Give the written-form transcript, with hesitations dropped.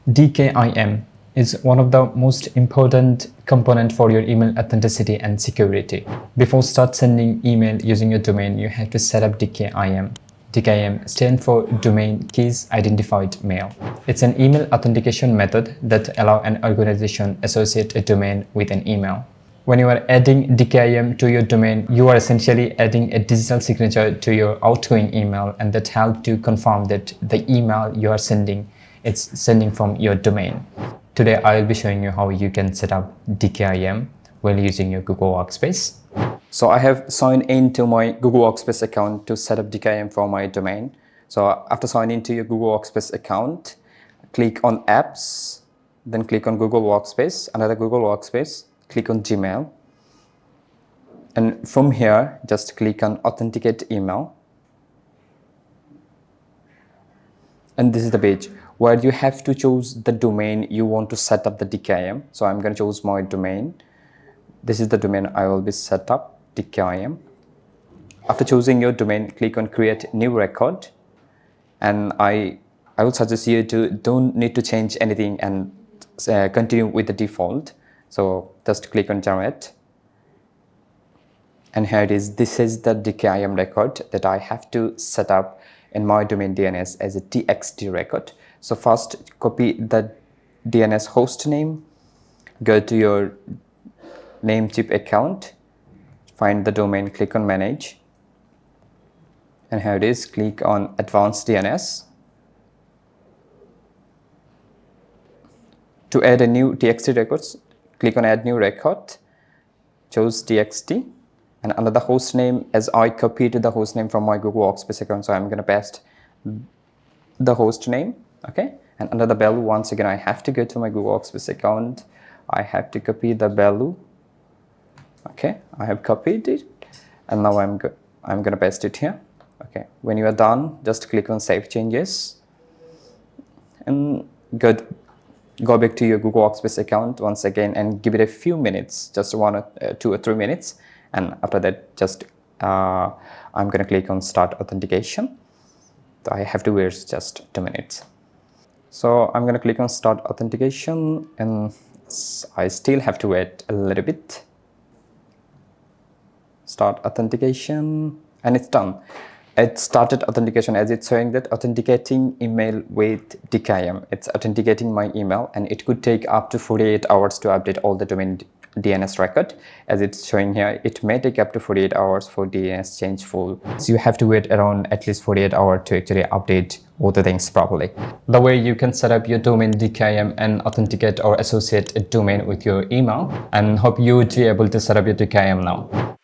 DKIM is one of the most important component for your email authenticity and security. Before start sending email using your domain, you have to set up DKIM. DKIM stands for Domain Keys Identified Mail. It's an email authentication method that allows an organization associate a domain with an email. When you are adding DKIM to your domain, you are essentially adding a digital signature to your outgoing email, and that helps to confirm that the email you are sending it's sending from your domain. Today, I will be showing you how you can set up DKIM while using your Google Workspace. So I have signed into my Google Workspace account to set up DKIM for my domain. So after signing into your Google Workspace account, click on Apps, then click on Google Workspace, another Google Workspace, click on Gmail. And from here, just click on Authenticate Email. And this is the page where you have to choose the domain you want to set up the DKIM. So I'm going to choose my domain. This is the domain I will be set up, DKIM. After choosing your domain, click on Create New Record. And I will suggest you to don't need to change anything and continue with the default. So just click on Generate. And here it is. This is the DKIM record that I have to set up in my domain DNS as a TXT record. So first, copy the DNS host name, go to your Namecheap account, find the domain, click on Manage, and here it is, click on Advanced DNS. To add a new TXT record, click on Add New Record, choose TXT, and under the host name, as I copied the host name from my Google Workspace account, so I'm going to paste the host name. Okay, and under the value, once again, I have to go to my Google Workspace account. I have to copy the value. Okay, I have copied it, and now I'm going to paste it here. Okay, when you are done, just click on Save Changes, and go back to your Google Workspace account once again, and give it a few minutes, just 2 or 3 minutes, and after that, just I'm going to click on Start Authentication. So I have to wait just 2 minutes. So I'm going to click on Start Authentication, and I still have to wait a little bit. Start Authentication, and it's done. It started authentication, as it's showing that authenticating email with DKIM. It's authenticating my email, and it could take up to 48 hours to update all the domain DNS record. As it's showing here, it may take up to 48 hours for DNS change full. So you have to wait around at least 48 hours to actually update all the things properly. The way you can set up your domain DKIM and authenticate or associate a domain with your email, and hope you would be able to set up your DKIM now.